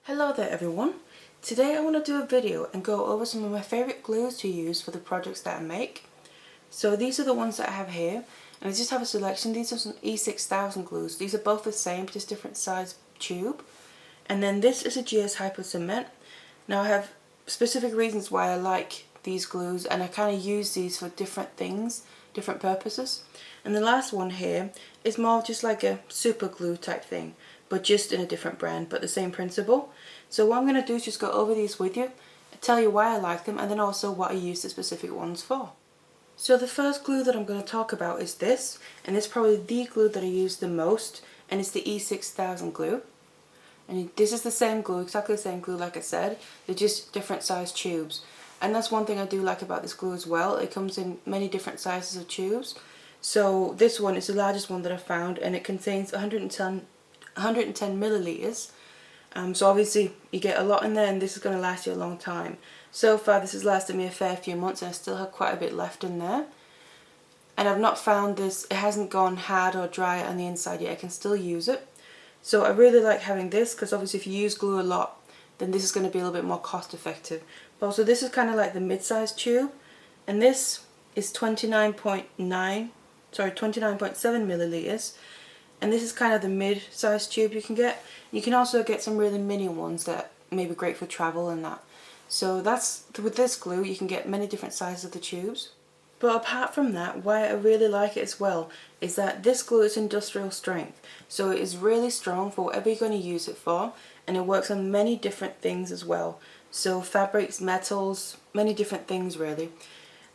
Hello there everyone. Today I want to do a video and go over some of my favourite glues to use for the projects that I make. So these are the ones that I have here, and I just have a selection. These are some E6000 glues. These are both the same, just different size tube. And then this is a GS Hypo Cement. Now I have specific reasons why I like these glues, and I kind of use these for different things, different purposes. And the last one here is more just like a super glue type thing, but just in a different brand, but the same principle. So what I'm going to do is just go over these with you, tell you why I like them, and then also what I use the specific ones for. So the first glue that I'm going to talk about is this, and it's probably the glue that I use the most, and it's the E6000 glue. And this is the same glue, exactly the same glue like I said, they're just different size tubes. And that's one thing I do like about this glue as well, it comes in many different sizes of tubes. So this one is the largest one that I found, and it contains 110 milliliters. So obviously you get a lot in there, and this is going to last you a long time. So far this has lasted me a fair few months, and I still have quite a bit left in there. And I've not found this, it hasn't gone hard or dry on the inside yet, I can still use it. So I really like having this, because obviously if you use glue a lot, then this is going to be a little bit more cost effective. But also this is kind of like the mid-sized tube, and this is 29.7 milliliters. And this is kind of the mid-sized tube you can get. You can also get some really mini ones that may be great for travel and that. So that's, with this glue you can get many different sizes of the tubes. But apart from that, why I really like it as well is that this glue is industrial strength. So it is really strong for whatever you're going to use it for, and it works on many different things as well. So fabrics, metals, many different things really.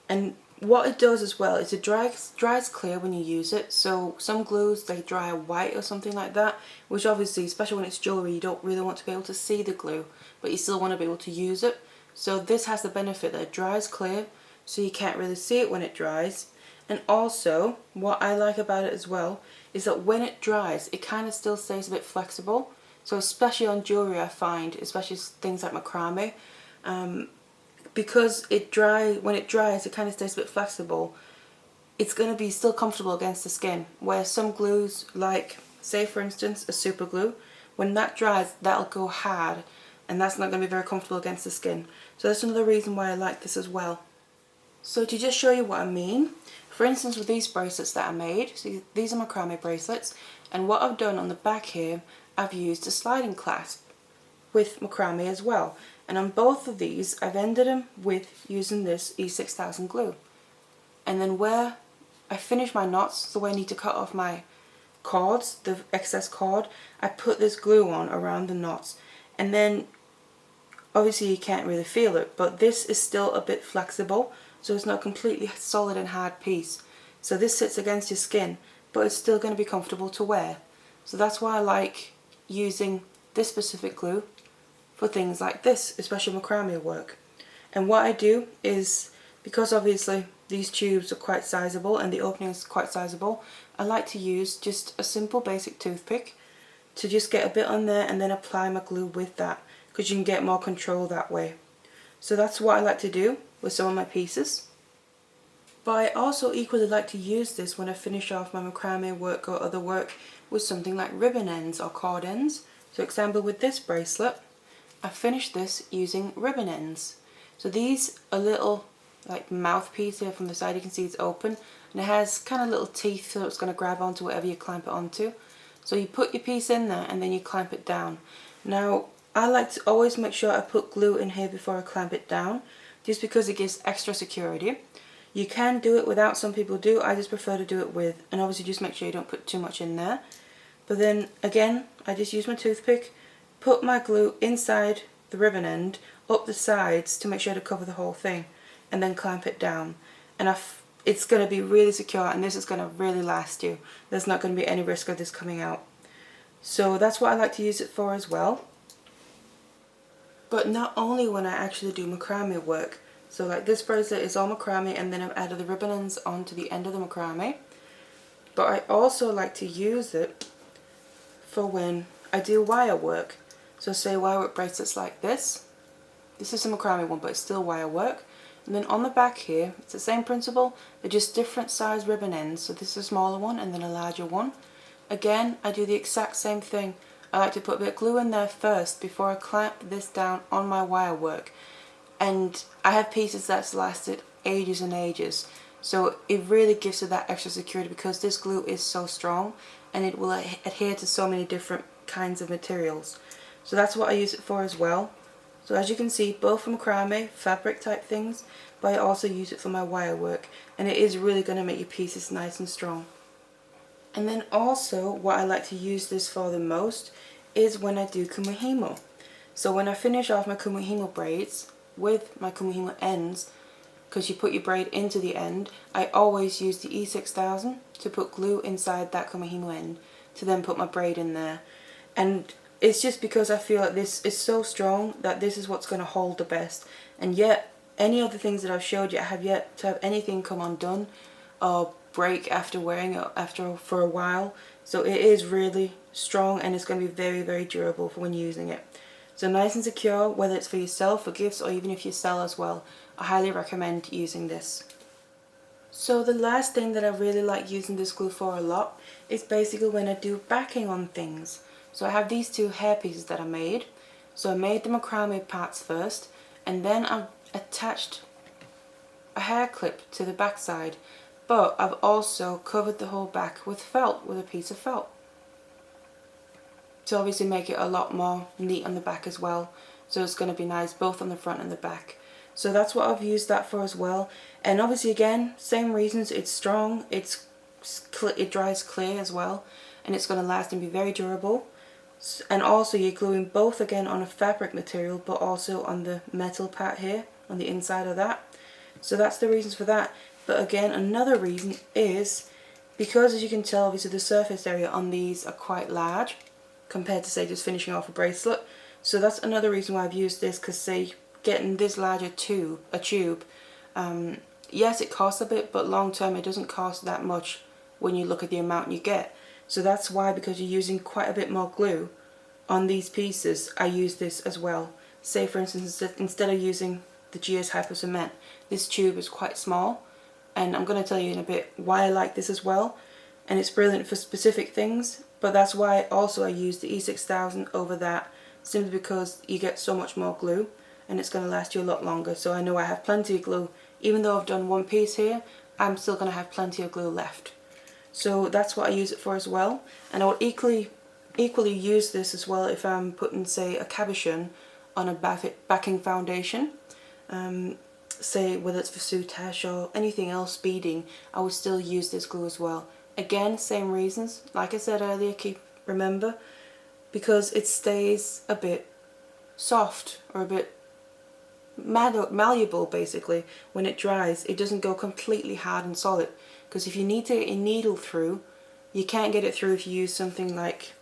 And what it does as well is it dries clear when you use it. So some glues, they dry white or something like that, which obviously, especially when it's jewellery, you don't really want to be able to see the glue, but you still want to be able to use it. So this has the benefit that it dries clear, so you can't really see it when it dries. And also, what I like about it as well is that when it dries, it kind of still stays a bit flexible. So especially on jewellery, I find, especially things like macrame, because when it dries, it kind of stays a bit flexible. It's going to be still comfortable against the skin. Where some glues, like say for instance a super glue, when that dries, that'll go hard, and that's not going to be very comfortable against the skin. So that's another reason why I like this as well. So to just show you what I mean, for instance with these bracelets that I made, so these are macrame bracelets, and what I've done on the back here, I've used a sliding clasp with macrame as well. And on both of these, I've ended them with using this E6000 glue. And then where I finish my knots, the way I need to cut off my cords, the excess cord, I put this glue on around the knots. And then, obviously you can't really feel it, but this is still a bit flexible, so it's not a completely solid and hard piece. So this sits against your skin, but it's still going to be comfortable to wear. So that's why I like using this specific glue for things like this, especially macrame work. And what I do is, because obviously these tubes are quite sizable and the opening is quite sizable, I like to use just a simple basic toothpick to just get a bit on there and then apply my glue with that, because you can get more control that way. So that's what I like to do with some of my pieces. But I also equally like to use this when I finish off my macrame work or other work with something like ribbon ends or cord ends. So example with this bracelet, I finished this using ribbon ends. So these are little like mouthpiece here from the side, you can see it's open, and it has kind of little teeth, so it's going to grab onto whatever you clamp it onto. So you put your piece in there and then you clamp it down. Now I like to always make sure I put glue in here before I clamp it down, just because it gives extra security. You can do it without, some people do, I just prefer to do it with, and obviously just make sure you don't put too much in there. But then again, I just use my toothpick, put my glue inside the ribbon end, up the sides to make sure to cover the whole thing, and then clamp it down. And it's going to be really secure, and this is going to really last you. There's not going to be any risk of this coming out. So that's what I like to use it for as well. But not only when I actually do macrame work. So like this bracelet is all macrame, and then I've added the ribbon ends onto the end of the macrame. But I also like to use it for when I do wire work. So say wire work bracelets like this. This is a macrame one, but it's still wire work. And then on the back here, it's the same principle, they're just different size ribbon ends. So this is a smaller one and then a larger one. Again, I do the exact same thing. I like to put a bit of glue in there first before I clamp this down on my wire work. And I have pieces that's lasted ages and ages, so it really gives it that extra security because this glue is so strong and it will adhere to so many different kinds of materials. So that's what I use it for as well. So as you can see, both from Macrame, fabric type things, but I also use it for my wire work, and it is really going to make your pieces nice and strong. And then also what I like to use this for the most is when I do Kumihimo. So when I finish off my Kumihimo braids with my Kumihimo ends, because you put your braid into the end, I always use the E6000 to put glue inside that Kumihimo end to then put my braid in there. And it's just because I feel like this is so strong that this is what's going to hold the best. And yet, any of the things that I've showed you, I have yet to have anything come undone or break after wearing it for a while. So it is really strong and it's going to be very, very durable for when using it. So nice and secure, whether it's for yourself, for gifts, or even if you sell as well. I highly recommend using this. So the last thing that I really like using this glue for a lot is basically when I do backing on things. So I have these two hair pieces that I made. So I made the macrame parts first, and then I've attached a hair clip to the back side, but I've also covered the whole back with felt, with a piece of felt, to obviously make it a lot more neat on the back as well. So it's going to be nice both on the front and the back. So that's what I've used that for as well. And obviously again, same reasons, it's strong, it dries clear as well, and it's going to last and be very durable. And also you're gluing both again on a fabric material, but also on the metal part here, on the inside of that. So that's the reasons for that. But again, another reason is because, as you can tell, obviously the surface area on these are quite large compared to, say, just finishing off a bracelet. So that's another reason why I've used this, because, say, getting this larger tube, yes, it costs a bit, but long term it doesn't cost that much when you look at the amount you get. So that's why, because you're using quite a bit more glue on these pieces, I use this as well. Say for instance, instead of using the GS Hypo Cement, this tube is quite small, and I'm going to tell you in a bit why I like this as well. And it's brilliant for specific things, but that's why also I use the E6000 over that, simply because you get so much more glue and it's going to last you a lot longer. So I know I have plenty of glue. Even though I've done one piece here, I'm still going to have plenty of glue left. So that's what I use it for as well. And I would equally use this as well if I'm putting, say, a cabochon on a backing foundation. Say whether it's for soutache or anything else beading, I would still use this glue as well. Again, same reasons, like I said earlier, remember, because it stays a bit soft or a bit malleable basically when it dries. It doesn't go completely hard and solid, because if you need to get your needle through, you can't get it through if you use something like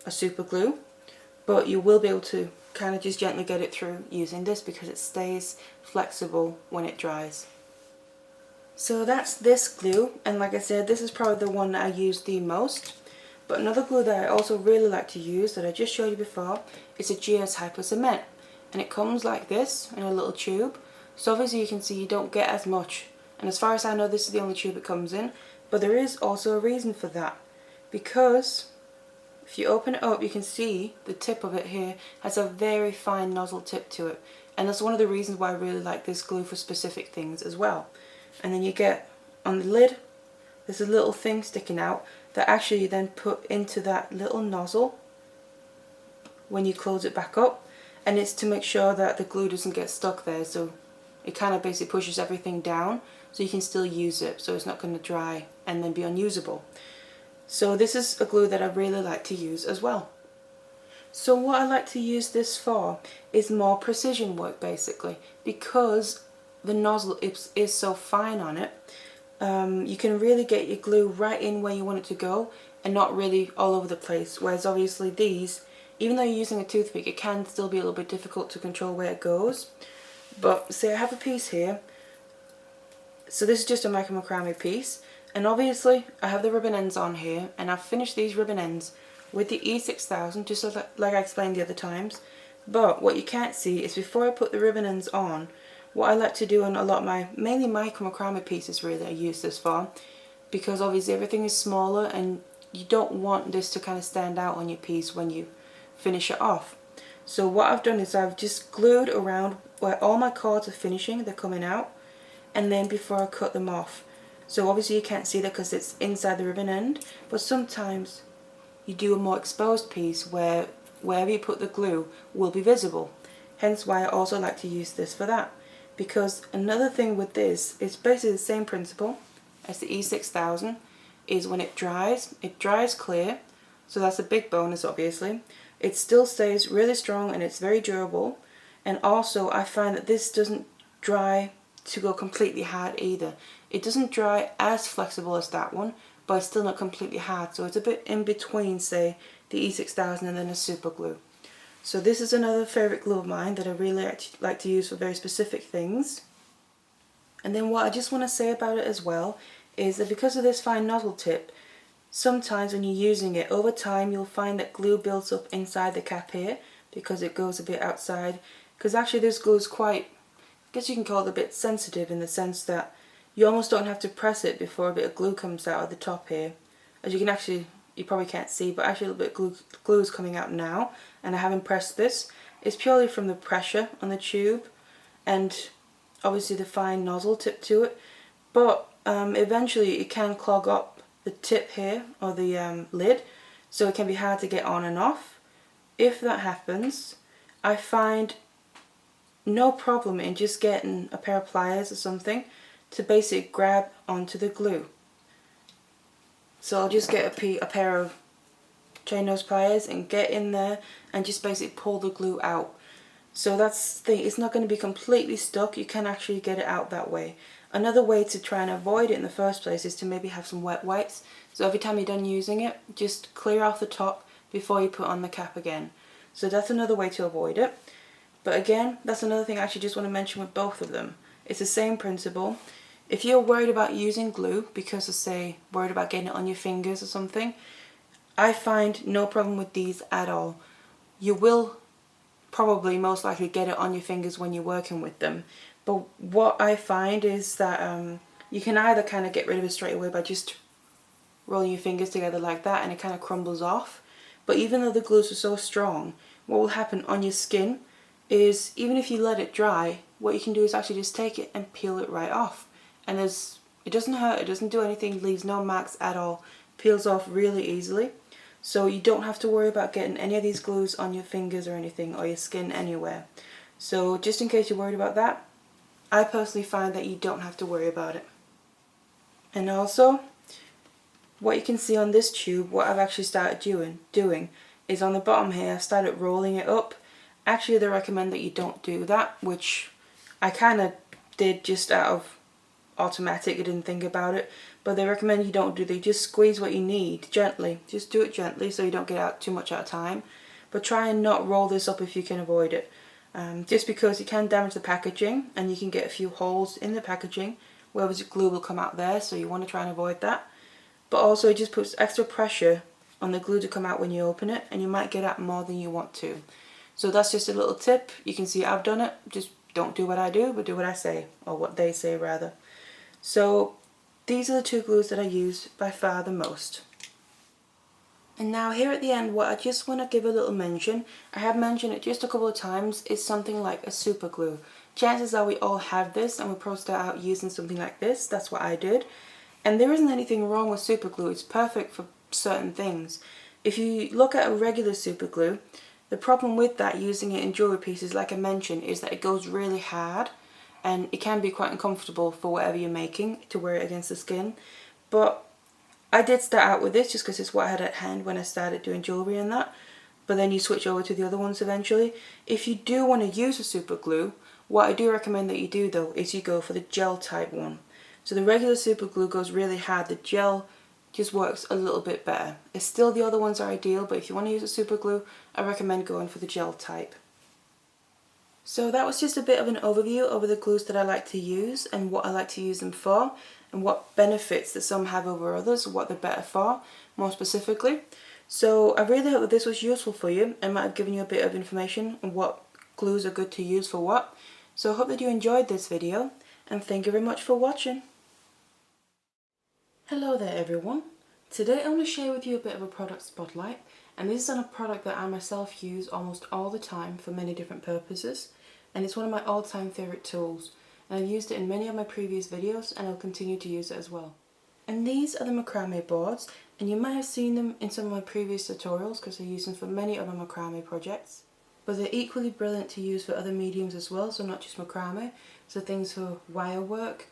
a super glue, but you will be able to kind of just gently get it through using this because it stays flexible when it dries. So that's this glue, and like I said, this is probably the one that I use the most. But another glue that I also really like to use, that I just showed you before, is a GS Hypo Cement. And it comes like this in a little tube. So obviously you can see you don't get as much. And as far as I know, this is the only tube it comes in. But there is also a reason for that. Because if you open it up, you can see the tip of it here has a very fine nozzle tip to it. And that's one of the reasons why I really like this glue for specific things as well. And then you get on the lid, there's a little thing sticking out that actually you then put into that little nozzle when you close it back up. And it's to make sure that the glue doesn't get stuck there, so it kind of basically pushes everything down so you can still use it, so it's not going to dry and then be unusable. So this is a glue that I really like to use as well. So what I like to use this for is more precision work basically, because the nozzle is so fine on it. You can really get your glue right in where you want it to go and not really all over the place, whereas obviously these, even though you're using a toothpick, it can still be a little bit difficult to control where it goes. But say I have a piece here, so this is just a micro macrame piece, and obviously I have the ribbon ends on here, and I've finished these ribbon ends with the E6000, just like I explained the other times. But what you can't see is before I put the ribbon ends on, what I like to do on a lot of my, mainly micro macrame pieces really, I use this for, because obviously everything is smaller and you don't want this to kind of stand out on your piece when you finish it off. So what I've done is I've just glued around where all my cords are finishing, they're coming out, and then before I cut them off. So obviously you can't see that because it's inside the ribbon end, but sometimes you do a more exposed piece where wherever you put the glue will be visible. Hence why I also like to use this for that. Because another thing with this, it's basically the same principle as the E6000, is when it dries clear, so that's a big bonus obviously. It still stays really strong and it's very durable, and also I find that this doesn't dry to go completely hard either. It doesn't dry as flexible as that one, but it's still not completely hard, so it's a bit in between, say, the E6000 and then a super glue. So this is another favourite glue of mine that I really like to use for very specific things. And then what I just want to say about it as well is that because of this fine nozzle tip, sometimes when you're using it, over time you'll find that glue builds up inside the cap here because it goes a bit outside. Because actually this glue is quite, I guess you can call it a bit sensitive in the sense that you almost don't have to press it before a bit of glue comes out of the top here. As you can actually, you probably can't see, but actually a little bit of glue is coming out now, and I haven't pressed this. It's purely from the pressure on the tube and obviously the fine nozzle tip to it, but eventually it can clog up the tip here, or the lid, so it can be hard to get on and off. If that happens, I find no problem in just getting a pair of pliers or something to basically grab onto the glue. So I'll just get a pair of chain nose pliers and get in there and just basically pull the glue out. So that's the thing, it's not going to be completely stuck, you can actually get it out that way. Another way to try and avoid it in the first place is to maybe have some wet wipes. So every time you're done using it, just clear off the top before you put on the cap again. So that's another way to avoid it. But again, that's another thing I actually just want to mention with both of them. It's the same principle. If you're worried about using glue because of, say, worried about getting it on your fingers or something, I find no problem with these at all. You will probably most likely get it on your fingers when you're working with them, but what I find is that you can either kind of get rid of it straight away by just rolling your fingers together like that and it kind of crumbles off, but even though the glues are so strong, what will happen on your skin is even if you let it dry, what you can do is actually just take it and peel it right off, and it doesn't hurt, it doesn't do anything, leaves no marks at all, peels off really easily. So you don't have to worry about getting any of these glues on your fingers or anything, or your skin anywhere. So just in case you're worried about that, I personally find that you don't have to worry about it. And also, what you can see on this tube, what I've actually started doing is on the bottom here, I've started rolling it up. Actually, they recommend that you don't do that, which I kind of did just out of automatic, I didn't think about it, but they recommend you don't do that. You just squeeze what you need gently, just do it gently so you don't get out too much at a time, but try and not roll this up if you can avoid it, just because it can damage the packaging and you can get a few holes in the packaging where the glue will come out there, so you want to try and avoid that. But also it just puts extra pressure on the glue to come out when you open it, and you might get out more than you want to. So that's just a little tip. You can see I've done it, just don't do what I do, but do what I say, or what they say rather. So these are the two glues that I use by far the most. And now here at the end, what I just want to give a little mention, I have mentioned it just a couple of times, is something like a super glue. Chances are we all have this and we'll probably start out using something like this. That's what I did. And there isn't anything wrong with super glue, it's perfect for certain things. If you look at a regular super glue, the problem with that, using it in jewellery pieces like I mentioned, is that it goes really hard and it can be quite uncomfortable for whatever you're making to wear it against the skin. But I did start out with this just because it's what I had at hand when I started doing jewellery and that, but then you switch over to the other ones eventually. If you do want to use a super glue, what I do recommend that you do though is you go for the gel type one. So the regular super glue goes really hard, the gel just works a little bit better. It's still, the other ones are ideal, but if you want to use a super glue, I recommend going for the gel type. So that was just a bit of an overview over the glues that I like to use and what I like to use them for, and what benefits that some have over others, what they're better for, more specifically. So I really hope that this was useful for you and might have given you a bit of information on what glues are good to use for what. So I hope that you enjoyed this video, and thank you very much for watching. Hello there everyone. Today I want to share with you a bit of a product spotlight, And this is on a product that I myself use almost all the time for many different purposes, and it's one of my all-time favourite tools, and I've used it in many of my previous videos and I'll continue to use it as well. And these are the macrame boards, and you might have seen them in some of my previous tutorials because I use them for many other macrame projects. But they're equally brilliant to use for other mediums as well, so not just macrame, so things for wire work,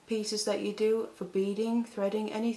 pieces that you do for beading, threading, anything.